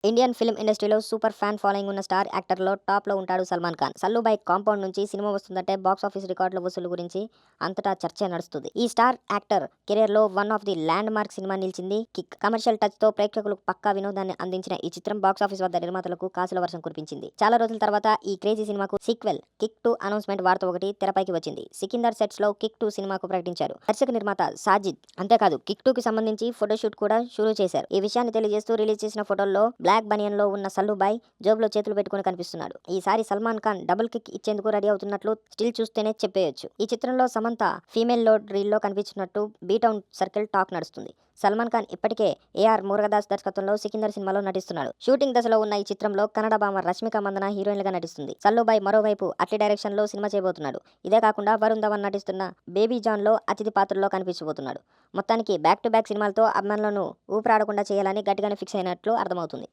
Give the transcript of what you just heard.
Indian film ఇండస్ట్రీలో super fan following ఉన్న star యాక్టర్లో టాప్లో ఉంటాడు సల్మాన్ ఖాన్. సల్లుబాయ్ కాంపౌండ్ నుంచి సినిమా వస్తుందంటే బాక్సాఫీస్ రికార్డుల వసూలు గురించి అంతటా చర్చ నడుస్తుంది. ఈ స్టార్ యాక్టర్ కెరీర్లో one of the land mark cinema నిలిచింది కిక్. కమర్షియల్ టచ్తో ప్రేక్షకులకు పక్కా వినోదాన్ని అందించిన ఈ చిత్రం బాక్సాఫీస్ వద్ద నిర్మాతలకు కాసుల వర్షం కురిపించింది. చాలా రోజుల తర్వాత ఈ క్రేజీ సినిమాకు సీక్వెల్ కిక్ 2 అనౌన్స్మెంట్ వార్త ఒకటి తెరపైకి వచ్చింది. సికిందర్ సెట్స్లో కిక్ 2 సినిమాకు ప్రకటించారు దర్శక నిర్మాత సాజిద్. అంతేకాదు కిక్ 2 కి సంబంధించి ఫోటోషూట్ కూడా షురూ చేశారు. ఈ విషయాన్ని తెలియజేస్తూ రిలీజ్ చేసిన ఫోటోల్లో బ్లాక్ బనియన్ లో ఉన్న సల్లుబాయ్ జోబులో చేతులు పెట్టుకుని కనిపిస్తున్నాడు. ఈసారి సల్మాన్ ఖాన్ డబుల్ కిక్ ఇచ్చేందుకు రెడీ అవుతున్నట్లు స్టిల్ చూస్తేనే చెప్పేయొచ్చు. ఈ చిత్రంలో సమంత ఫీమేల్ లోడ్ రీల్ లో కనిపించినట్టు బీటౌన్ సర్కిల్ టాక్ నడుస్తుంది. సల్మాన్ ఖాన్ ఇప్పటికే ఏఆర్ మురుగదాస్ దర్శకత్వంలో సికిందర్ సినిమాలో నటిస్తున్నాడు. షూటింగ్ దశలో ఉన్న ఈ చిత్రంలో కన్నడ భామ రష్మిక మందన హీరోయిన్లుగా నటిస్తుంది. సల్లుబాయ్ మరోవైపు అట్లీ డైరెక్షన్ లో సినిమా చేయబోతున్నాడు. ఇదే కాకుండా వరుణ్ ధవన్ నటిస్తున్న బేబీ జాన్ లో అతిథి పాత్రలో కనిపించబోతున్నాడు. మొత్తానికి బ్యాక్ టు బ్యాక్ సినిమాలతో అభిమానులను ఊపిరాడకుండా చేయాలని గట్టిగానే ఫిక్స్ అయినట్లు అర్థమవుతుంది.